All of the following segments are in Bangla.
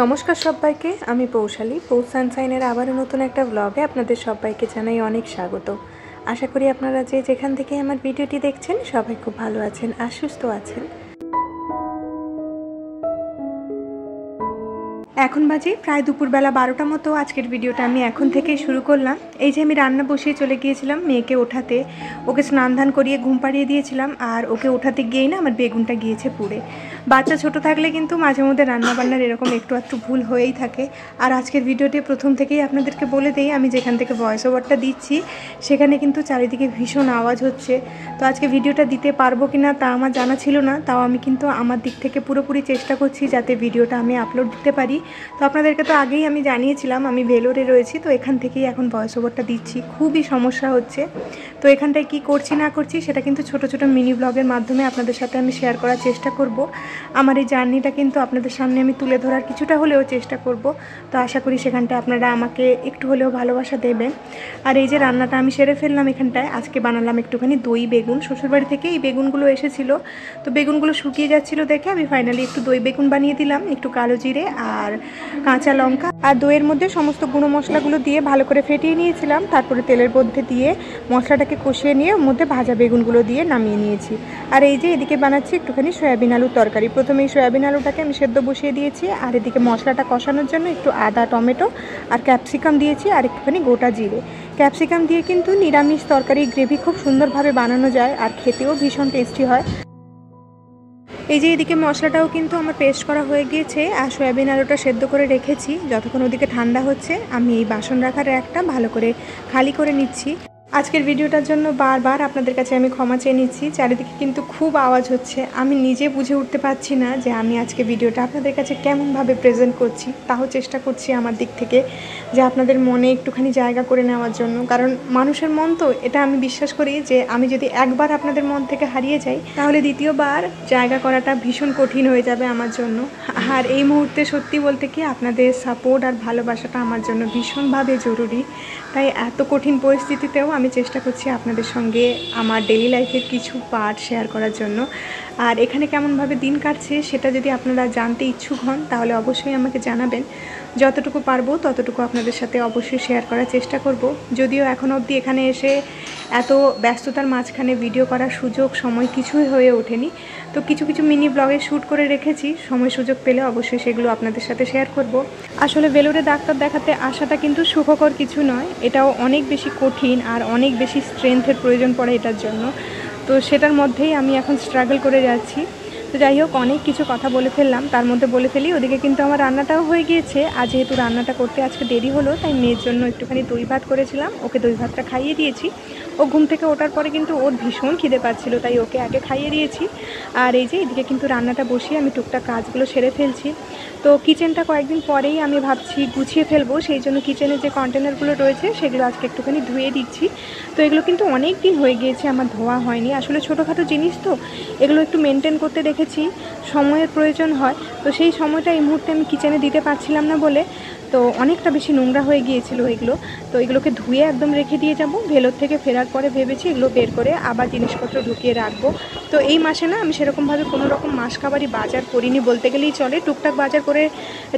নমস্কার সবাইকে, আমি পৌশালী। পৌষ সানশাইনের আবারও নতুন একটা ব্লগে আপনাদের সবাইকে জানাই অনেক স্বাগত। আশা করি আপনারা যে যেখান থেকে আমার ভিডিওটি দেখছেন সবাই খুব ভালো আছেন আর সুস্থ আছেন। এখন বাজে প্রায় দুপুরবেলা 12টা মতো। আজকের ভিডিওটা আমি এখন থেকেই শুরু করলাম। এই যে আমি রান্না বসিয়ে চলে গিয়েছিলাম মেয়েকে ওঠাতে, ওকে স্নান ধান করিয়ে ঘুম পাড়িয়ে দিয়েছিলাম। আর ওকে ওঠাতে গিয়েই না আমার বেগুনটা গিয়েছে পুড়ে। বাচ্চা ছোট থাকলে কিন্তু মাঝে মধ্যে রান্নাবান্নার এরকম একটু একটু ভুল হয়েই থাকে। আর আজকের ভিডিওটি প্রথম থেকেই আপনাদেরকে বলে দেই, আমি যেখান থেকে ভয়েস ওভারটা দিচ্ছি সেখানে কিন্তু চারিদিকে ভীষণ আওয়াজ হচ্ছে। তো আজকে ভিডিওটা দিতে পারবো কি না তা আমার জানা ছিল না, তাও আমি কিন্তু আমার দিক থেকে পুরোপুরি চেষ্টা করছি যাতে ভিডিওটা আমি আপলোড দিতে পারি। তো আপনাদেরকে তো আগেই আমি জানিয়েছিলাম আমি ভেলোরে রয়েছি, তো এখান থেকেই এখন ভয়েস ওভারটা দিচ্ছি। খুবই সমস্যা হচ্ছে। তো এখানটায় কি করছি না করছি সেটা কিন্তু ছোট ছোট মিনি ব্লগের মাধ্যমে আপনাদের সাথে আমি শেয়ার করার চেষ্টা করব। আমার এই জার্নিটা কিন্তু আপনাদের সামনে আমি তুলে ধরার কিছুটা হলেও চেষ্টা করব। তো আশা করি সেখানটায় আপনারা আমাকে একটু হলেও ভালোবাসা দেবেন। আর এই যে রান্নাটা আমি সেরে ফেললাম এখানটায়। আজকে বানালাম একটুখানি দই বেগুন। শ্বশুরবাড়ি থেকে এই বেগুনগুলো এসেছিলো, তো বেগুনগুলো শুকিয়ে যাচ্ছিলো দেখে আমি ফাইনালি একটু দই বেগুন বানিয়ে দিলাম। একটু কালো জিরে আর কাঁচা লঙ্কা আর দইয়ের মধ্যে সমস্ত গুঁড়ো মশলাগুলো দিয়ে ভালো করে ফেটিয়ে নিয়েছিলাম। তারপরে তেলের মধ্যে দিয়ে মশলাটাকে কষিয়ে নিয়ে ওর মধ্যে ভাজা বেগুনগুলো দিয়ে নামিয়ে নিয়েছি। আর এই যে এদিকে বানাচ্ছি একটুখানি সয়াবিন আলুর তরকারি। প্রথমে এই সয়াবিন আলুটাকে আমি সেদ্ধ বসিয়ে দিয়েছি, আর এদিকে মশলাটা কষানোর জন্য একটু আদা, টমেটো আর ক্যাপসিকাম দিয়েছি আর একটুখানি গোটা জিরে। ক্যাপসিকাম দিয়ে কিন্তু নিরামিষ তরকারি গ্রেভি খুব সুন্দরভাবে বানানো যায় আর খেতেও ভীষণ টেস্টি হয়। এই যে এদিকে মশলাটাও কিন্তু আমার পেস্ট করা হয়ে গিয়েছে আর সয়াবিন আলুটা সেদ্ধ করে রেখেছি। যতক্ষণ ওদিকে ঠান্ডা হচ্ছে আমি এই বাসন রাখার একটা ভালো করে খালি করে নিচ্ছি। আজকের ভিডিওটার জন্য বারবার আপনাদের কাছে আমি ক্ষমা চেয়ে নিচ্ছি। চারিদিকে কিন্তু খুব আওয়াজ হচ্ছে, আমি নিজে বুঝে উঠতে পারছি না যে আমি আজকে ভিডিওটা আপনাদের কাছে কেমনভাবে প্রেজেন্ট করছি। তাও চেষ্টা করছি আমার দিক থেকে যে আপনাদের মনে একটুখানি জায়গা করে নেওয়ার জন্য। কারণ মানুষের মন তো, এটা আমি বিশ্বাস করি যে আমি যদি একবার আপনাদের মন থেকে হারিয়ে যাই তাহলে দ্বিতীয়বার জায়গা করাটা ভীষণ কঠিন হয়ে যাবে আমার জন্য। আর এই মুহূর্তে সত্যি বলতে কি আপনাদের সাপোর্ট আর ভালোবাসাটা আমার জন্য ভীষণভাবে জরুরি। তাই এত কঠিন পরিস্থিতিতেও আমি চেষ্টা করছি আপনাদের সঙ্গে আমার ডেইলি লাইফের কিছু পার্ট শেয়ার করার জন্য। আর এখানে কেমনভাবে দিন কাটছে সেটা যদি আপনারা জানতে ইচ্ছুক হন তাহলে অবশ্যই আমাকে জানাবেন। যতটুকু পারবো ততটুকু আপনাদের সাথে অবশ্যই শেয়ার করার চেষ্টা করব। যদিও এখনও অবধি এখানে এসে এত ব্যস্ততার মাঝখানে ভিডিও করার সুযোগ সময় কিছুই হয়ে ওঠেনি। তো কিছু কিছু মিনি ব্লগে শ্যুট করে রেখেছি, সময় সুযোগ পেলে অবশ্যই সেগুলো আপনাদের সাথে শেয়ার করব। আসলে ভেলোরে ডাক্তার দেখাতে আসাটা কিন্তু সুখকর কিছু নয়, এটাও অনেক বেশি কঠিন আর অনেক বেশি স্ট্রেংথের প্রয়োজন পড়ে এটার জন্য। তো সেটার মধ্যেই আমি এখন স্ট্রাগল করে যাচ্ছি। তো যাই হোক, অনেক কিছু কথা বলে ফেললাম, তার মধ্যে বলে ফেলি ওদিকে কিন্তু আমার রান্নাটাও হয়ে গিয়েছে। আর যেহেতু রান্নাটা করতে আজকে দেরি হলো তাই মেয়ের জন্য একটুখানি দই ভাত করেছিলাম, ওকে দই ভাতটা খাইয়ে দিয়েছি। ও ঘুম থেকে ওঠার পরে কিন্তু ওর ভীষণ খিদে পাচ্ছিল, তাই ওকে আগে খাইয়ে দিয়েছি। আর এই যে এদিকে কিন্তু রান্নাটা বসিয়ে আমি টুকটাক কাজগুলো সেরে ফেলছি। তো কিচেনটা কয়েকদিন পরেই আমি ভাবছি গুছিয়ে ফেলবো, সেই জন্য কিচেনের যে কন্টেনারগুলো রয়েছে সেগুলো আজকে একটুখানি ধুয়ে দিচ্ছি। তো এগুলো কিন্তু অনেক দিন হয়ে গিয়েছে আমার ধোয়া হয়নি। আসলে ছোটোখাটো জিনিস তো, এগুলো একটু মেনটেন করতে দেখেছি সময়ের প্রয়োজন হয়। তো সেই সময়টা এই মুহূর্তে আমি কিচেনে দিতে পারছিলাম না বলে তো অনেকটা বেশি নোংরা হয়ে গিয়েছিল এগুলো। তো এগুলোকে ধুয়ে একদম রেখে দিয়ে যাব। ভেলোর থেকে ফেরার পরে ভেবেছি এগুলো বের করে আবার জিনিসপত্র ঢুকিয়ে রাখবো। তো এই মাসে না আমি সেরকমভাবে কোনো রকম মাসকাবারি বাজার করিনি বলতে গেলেই চলে। টুকটাক বাজার করে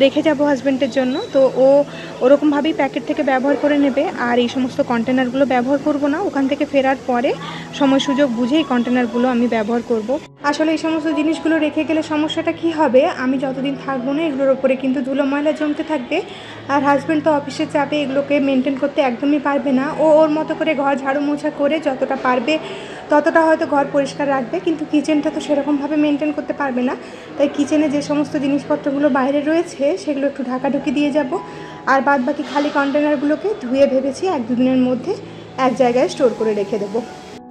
রেখে যাব হাজব্যান্ডের জন্য, তো ও ওরকমভাবেই প্যাকেট থেকে ব্যবহার করে নেবে। আর এই সমস্ত কন্টেনারগুলো ব্যবহার করব না, ওখান থেকে ফেরার পরে সময় সুযোগ বুঝে এই কন্টেনারগুলো আমি ব্যবহার করব। আসলে এই সমস্ত জিনিসগুলো রেখে গেলে সমস্যাটা কি হবে, আমি যতদিন থাকবো না এগুলোর ওপরে কিন্তু ধুলো ময়লা জমতে থাকবে। আর হাজব্যান্ড তো অফিসের চাপে এগুলোকে মেনটেন করতে একদমই পারবে না। ও ওর মতো করে ঘর ঝাড়ু মোছা করে যতটা পারবে ততটা হয়তো ঘর পরিষ্কার রাখবে, কিন্তু কিচেনটা তো সেরকমভাবে মেনটেন করতে পারবে না। তাই কিচেনে যে সমস্ত জিনিসপত্রগুলো বাইরে রয়েছে সেগুলো একটু ঢাকাঢুকি দিয়ে যাব। আর বাদ বাকি খালি কন্টেনারগুলোকে ধুয়ে ভেবেছি 1-2 দিনের মধ্যে এক জায়গায় স্টোর করে রেখে দেবো।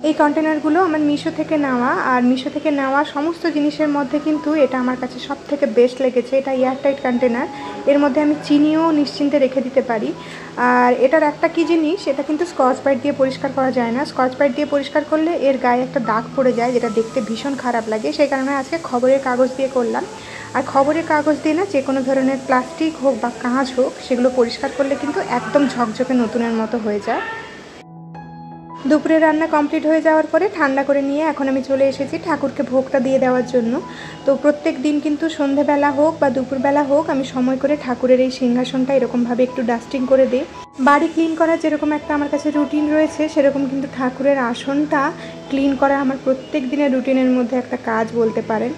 এই কন্টেনারগুলো আমার মিশো থেকে নেওয়া, আর মিশো থেকে নেওয়া সমস্ত জিনিসের মধ্যে কিন্তু এটা আমার কাছে সব থেকে বেস্ট লেগেছে। এটা এয়ারটাইট কন্টেনার, এর মধ্যে আমি চিনিও নিশ্চিন্তে রেখে দিতে পারি। আর এটার একটা কি জিনিস, এটা কিন্তু স্কচ ব্রাইট দিয়ে পরিষ্কার করা যায় না। স্কচ ব্রাইট দিয়ে পরিষ্কার করলে এর গায়ে একটা দাগ পড়ে যায়, যেটা দেখতে ভীষণ খারাপ লাগে। সেই কারণে আজকে খবরের কাগজ দিয়ে করলাম। আর খবরের কাগজ দিয়ে না যে কোনো ধরনের প্লাস্টিক হোক বা কাঁচ হোক সেগুলো পরিষ্কার করলে কিন্তু একদম ঝকঝকে নতুনের মতো হয়ে যায়। দুপুরে রান্না কমপ্লিট হয়ে যাওয়ার পরে ঠান্ডা করে নিয়ে এখন আমি চলে এসেছি ঠাকুরকে ভোগটা দিয়ে দেওয়ার জন্য। তো প্রত্যেক দিন কিন্তু সন্ধেবেলা হোক বা দুপুরবেলা হোক আমি সময় করে ঠাকুরের এই সিংহাসনটা এরকমভাবে একটু ডাস্টিং করে দিই। বাড়ি ক্লিন করার যেরকম একটা আমার কাছে রুটিন রয়েছে, সেরকম কিন্তু ঠাকুরের আসনটা ক্লিন করা আমার প্রত্যেক দিনের রুটিনের মধ্যে একটা কাজ বলতে পারেন।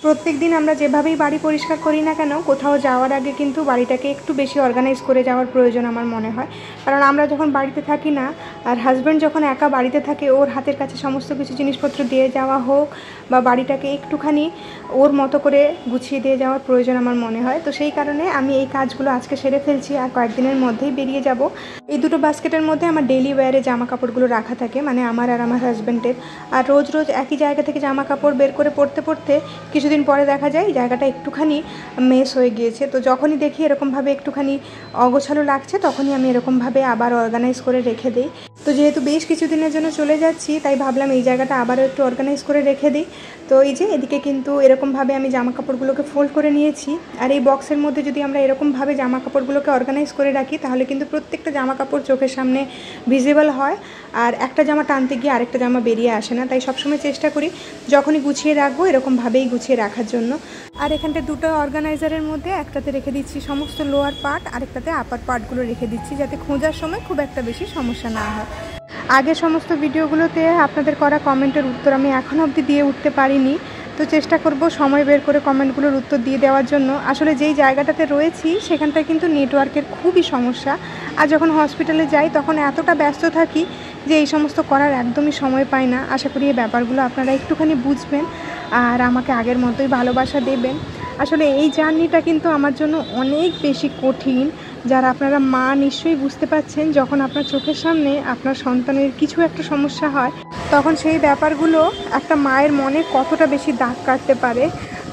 প্রত্যেক দিন আমরা যেভাবেই বাড়ি পরিষ্কার করি না কেন, কোথাও যাওয়ার আগে কিন্তু বাড়িটাকে একটু বেশি অর্গানাইজ করে যাওয়ার প্রয়োজন আমার মনে হয়। কারণ আমরা যখন বাড়িতে থাকি না, আর হাজব্যান্ড যখন একা বাড়িতে থাকে, ওর হাতের কাছে সমস্ত কিছু জিনিসপত্র দিয়ে যাওয়া হোক বা বাড়িটাকে একটুখানি ওর মতো করে গুছিয়ে দিয়ে যাওয়ার প্রয়োজন আমার মনে হয়। তো সেই কারণে আমি এই কাজগুলো আজকে সেরে ফেলছি, আর কয়েকদিনের মধ্যেই বেরিয়ে যাব। এই দুটো বাস্কেটের মধ্যে আমার ডেইলি ওয়্যারে জামা কাপড়গুলো রাখা থাকে, মানে আমার আর আমার হাজব্যান্ডের। আর রোজ রোজ একই জায়গা থেকে জামা কাপড় বের করে পরতে পরতে কিছুদিন পরে দেখা যায় জায়গাটা একটুখানি মেস হয়ে গিয়েছে। তো যখনই দেখি এরকমভাবে একটুখানি অগোছালো লাগছে, তখনই আমি এরকমভাবে আবার অর্গানাইজ করে রেখে দিই। তো যেহেতু বেশ কিছুদিনের জন্য চলে যাচ্ছি, তাই ভাবলাম এই জায়গাটা আবারও একটু অর্গানাইজ করে রেখে দিই। তো এই যে এদিকে কিন্তু এরকমভাবে আমি জামা কাপড়গুলোকে ফোল্ড করে নিয়েছি। আর এই বক্সের মধ্যে যদি আমরা এরকমভাবে জামা কাপড়গুলোকে অর্গানাইজ করে রাখি, তাহলে কিন্তু প্রত্যেকটা জামা কাপড় চোখের সামনে ভিজিবল হয়, আর একটা জামা টানতে গিয়ে আরেকটা জামা বেরিয়ে আসে না। তাই সবসময় চেষ্টা করি যখনই গুছিয়ে রাখবো এরকমভাবেই গুছিয়ে রাখার জন্য। আর এখানটা দুটো অর্গানাইজারের মধ্যে একটাতে রেখে দিচ্ছি সমস্ত লোয়ার পার্ট, আরেকটাতে আপার পার্টগুলো রেখে দিচ্ছি, যাতে খোঁজার সময় খুব একটা বেশি সমস্যা না হয়। আগের সমস্ত ভিডিওগুলোতে আপনাদের করা কমেন্টের উত্তর আমি এখনও অবধি দিয়ে উঠতে পারিনি, তো চেষ্টা করব সময় বের করে কমেন্টগুলোর উত্তর দিয়ে দেওয়ার জন্য। আসলে যেই জায়গাটাতে রয়েছি সেখানটায় কিন্তু নেটওয়ার্কের খুবই সমস্যা, আর যখন হসপিটালে যাই তখন এতটা ব্যস্ত থাকি যে এই সমস্ত করার একদমই সময় পাই না। আশা করি এই ব্যাপারগুলো আপনারা একটুখানি বুঝবেন আর আমাকে আগের মতোই ভালোবাসা দেবেন। আসলে এই জার্নিটা কিন্তু আমার জন্য অনেক বেশি কঠিন, যারা আপনারা মা নিশ্চয়ই বুঝতে পারছেন। যখন আপনার চোখের সামনে আপনার সন্তানের কিছু একটা সমস্যা হয়, তখন সেই ব্যাপারগুলো একটা মায়ের মনে কতটা বেশি দাগ কাটতে পারে।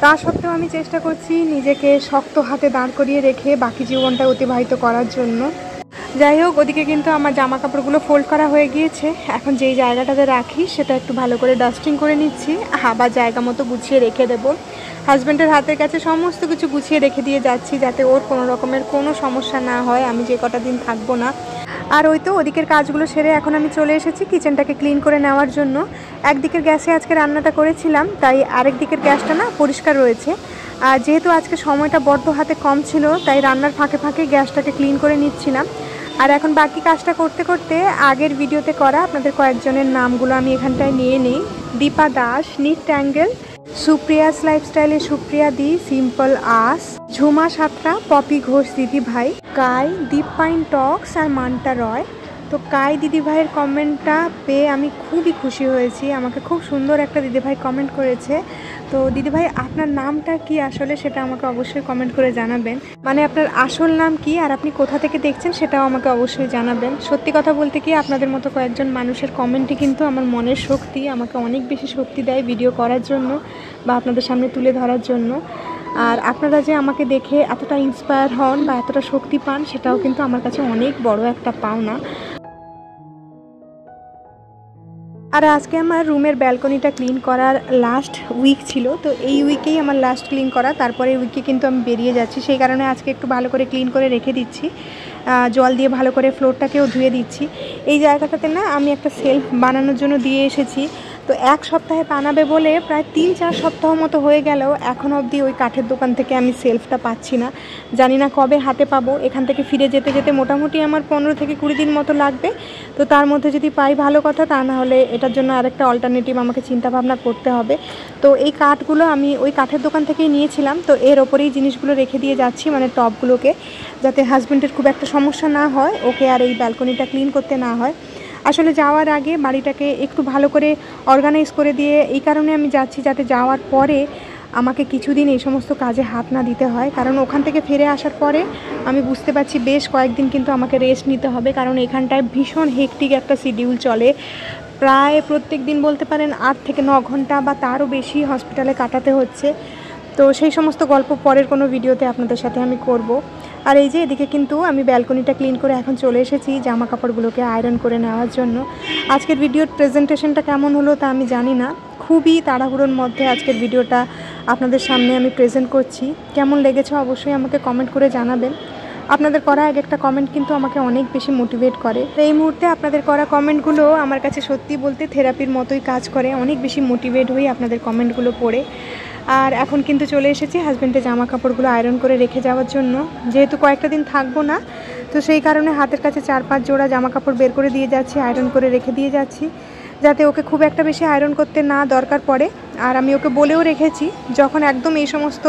তা সত্ত্বেও আমি চেষ্টা করছি নিজেকে শক্ত হাতে দাঁড় করিয়ে রেখে বাকি জীবনটা অতিবাহিত করার জন্য। যাই হোক, ওদিকে কিন্তু আমার জামা কাপড়গুলো ফোল্ড করা হয়ে গিয়েছে। এখন যেই জায়গাটাতে রাখি সেটা একটু ভালো করে ডাস্টিং করে নিচ্ছি, আবার জায়গা মতো গুছিয়ে রেখে দেবো। হাজব্যান্ডের হাতের কাছে সমস্ত কিছু গুছিয়ে রেখে দিয়ে যাচ্ছি, যাতে ওর কোনো রকমের কোনো সমস্যা না হয় আমি যে কটা দিন থাকবো না। আর ওই তো ওদিকের কাজগুলো সেরে এখন আমি চলে এসেছি কিচেনটাকে ক্লিন করে নেওয়ার জন্য। একদিকের গ্যাসে আজকে রান্নাটা করেছিলাম, তাই আরেক দিকের গ্যাসটা না পরিষ্কার রয়েছে। আর যেহেতু আজকে সময়টা বড্ড হাতে কম ছিল, তাই রান্নার ফাঁকে ফাঁকে গ্যাসটাকে ক্লিন করে নিচ্ছিলাম। আর এখন বাকি কাজটা করতে করতে আগের ভিডিওতে করা আপনাদের কয়েকজনের নামগুলো আমি এখানটায় নিয়ে নিই। দীপা দাস, নিট ট্যাঙ্গেল, সুপ্রিয়াস লাইফস্টাইলে সুপ্রিয়া দি, সিম্পল আস, ঝুমা সাঁতরা, পপি ঘোষ দিদি ভাই, কাই, দীপ পাইন টক্স আর মান্টা রয়। তো কাই দিদিভাইয়ের কমেন্টটা পেয়ে আমি খুবই খুশি হয়েছি। আমাকে খুব সুন্দর একটা দিদিভাই কমেন্ট করেছে। তো দিদিভাই আপনার নামটা কি আসলে সেটা আমাকে অবশ্যই কমেন্ট করে জানাবেন, মানে আপনার আসল নাম কি আর আপনি কোথা থেকে দেখছেন সেটাও আমাকে অবশ্যই জানাবেন। সত্যি কথা বলতে কি, আপনাদের মতো কয়েকজন মানুষের কমেন্টই কিন্তু আমার মনের শক্তি, আমাকে অনেক বেশি শক্তি দেয় ভিডিও করার জন্য বা আপনাদের সামনে তুলে ধরার জন্য। আর আপনারা যে আমাকে দেখে এতটা ইন্সপায়ার হন বা এতটা শক্তি পান, সেটাও কিন্তু আমার কাছে অনেক বড় একটা পাওনা। আর আজকে আমার রুমের ব্যালকনিটা ক্লিন করার লাস্ট উইক ছিল, তো এই উইকেই আমার লাস্ট ক্লিন করা। তারপরে উইকে কিন্তু আমি বেরিয়ে যাচ্ছি, সেই কারণে আজকে একটু ভালো করে ক্লিন করে রেখে দিচ্ছি। জল দিয়ে ভালো করে ফ্লোরটাকেও ধুয়ে দিচ্ছি। এই জায়গাটাতে না আমি একটা সেলফ বানানোর জন্য দিয়ে এসেছি, তো এক সপ্তাহে বানাবে বলে প্রায় 3-4 সপ্তাহ মতো হয়ে গেল এখন অবধি ওই কাঠের দোকান থেকে আমি সেলফটা পাচ্ছি না। জানি না কবে হাতে পাবো। এখান থেকে ফিরে যেতে যেতে মোটামুটি আমার 15 থেকে 20 দিন মতো লাগবে। তো তার মধ্যে যদি পাই ভালো কথা, তা না হলে এটার জন্য আরেকটা অল্টারনেটিভ আমাকে চিন্তাভাবনা করতে হবে। তো এই কাঠগুলো আমি ওই কাঠের দোকান থেকেই নিয়েছিলাম, তো এর ওপরেই জিনিসগুলো রেখে দিয়ে যাচ্ছি, মানে টবগুলোকে, যাতে হাজব্যান্ডের খুব একটা সমস্যা না হয়, ওকে আর এই ব্যালকনিটা ক্লিন করতে না হয়। আসলে যাওয়ার আগে বাড়িটাকে একটু ভালো করে অর্গানাইজ করে দিয়ে এই কারণে আমি যাচ্ছি, যাতে যাওয়ার পরে আমাকে কিছুদিন এই সমস্ত কাজে হাত না দিতে হয়। কারণ ওখান থেকে ফিরে আসার পরে আমি বুঝতে পারছি বেশ কয়েকদিন কিন্তু আমাকে রেস্ট নিতে হবে, কারণ এখানটায় ভীষণ হেক্টিক একটা শিডিউল চলে। প্রায় প্রত্যেক দিন বলতে পারেন 8 থেকে 9 ঘন্টা বা তারও বেশি হসপিটালে কাটাতে হচ্ছে। তো সেই সমস্ত গল্প পরের কোনো ভিডিওতে আপনাদের সাথে আমি করব। আর এই যে এদিকে কিন্তু আমি ব্যালকনিটা ক্লিন করে এখন চলে এসেছি জামা কাপড়গুলোকে আয়রন করে নেওয়ার জন্য। আজকের ভিডিওর প্রেজেন্টেশনটা কেমন হলো তা আমি জানি না, খুবই তাড়াহুড়োর মধ্যে আজকের ভিডিওটা আপনাদের সামনে আমি প্রেজেন্ট করছি। কেমন লেগেছে অবশ্যই আমাকে কমেন্ট করে জানাবেন। আপনাদের করা এক একটা কমেন্ট কিন্তু আমাকে অনেক বেশি মোটিভেট করে। এই মুহূর্তে আপনাদের করা কমেন্টগুলো আমার কাছে সত্যি বলতে থেরাপির মতোই কাজ করে। অনেক বেশি মোটিভেট হই আপনাদের কমেন্টগুলো পড়ে। আর এখন কিন্তু চলে এসেছি হাজব্যান্ডের জামা কাপড়গুলো আয়রন করে রেখে যাওয়ার জন্য। যেহেতু কয়েকটা দিন থাকবো না, তো সেই কারণে হাতের কাছে 4-5 জোড়া জামা কাপড় বের করে দিয়ে যাচ্ছি, আয়রন করে রেখে দিয়ে যাচ্ছি, যাতে ওকে খুব একটা বেশি আয়রন করতে না দরকার পড়ে। আর আমি ওকে বলেও রেখেছি, যখন একদম এই সমস্ত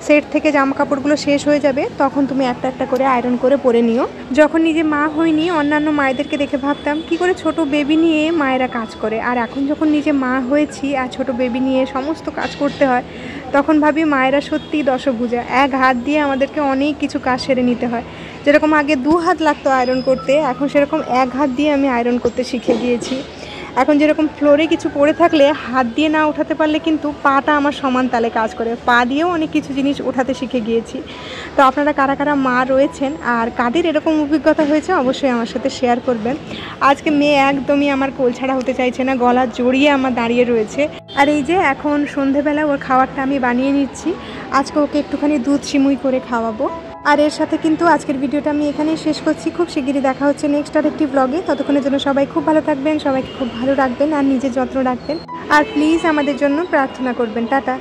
সেট থেকে জামা কাপড়গুলো শেষ হয়ে যাবে তখন তুমি একটা একটা করে আয়রন করে পরে নিও। যখন নিজে মা হইনি অন্যান্য মায়েদেরকে দেখে ভাবতাম কি করে ছোট বেবি নিয়ে মায়েরা কাজ করে, আর এখন যখন নিজে মা হয়েছি আর ছোট বেবি নিয়ে সমস্ত কাজ করতে হয়, তখন ভাবি মায়েরা সত্যিই দশভুজা। এক হাত দিয়ে আমাদেরকে অনেক কিছু কাজ সেরে নিতে হয়। যেরকম আগে 2 হাত লাগতো আয়রন করতে, এখন সেরকম এক হাত দিয়ে আমি আয়রন করতে শিখে গিয়েছি। এখন যেরকম ফ্লোরে কিছু পড়ে থাকলে হাত দিয়ে না উঠাতে পারলে কিন্তু পাটা আমার সমান তালে কাজ করে, পা দিয়েও অনেক কিছু জিনিস উঠাতে শিখে গিয়েছি। তো আপনারা কারা কারা মা রয়েছেন আর কাদের এরকম অভিজ্ঞতা হয়েছে অবশ্যই আমার সাথে শেয়ার করবেন। আজকে মেয়ে একদমই আমার কোল ছাড়া হতে চাইছে না, গলা জড়িয়ে আমার দাঁড়িয়ে রয়েছে। আর এই যে এখন সন্ধেবেলা ওর খাবারটা আমি বানিয়ে নিচ্ছি। আজকে ওকে একটুখানি দুধ সিমুই করে খাওয়াবো। আর এর সাথে কিন্তু আজকের ভিডিওটা আমি এখানেই শেষ করছি। খুব শিগগিরই দেখা হচ্ছে নেক্সট আরেকটি ব্লগে। ততক্ষণের জন্য সবাই খুব ভালো থাকবেন, সবাইকে খুব ভালো রাখবেন আর নিজের যত্ন রাখবেন। আর প্লিজ আমাদের জন্য প্রার্থনা করবেন। টাটা।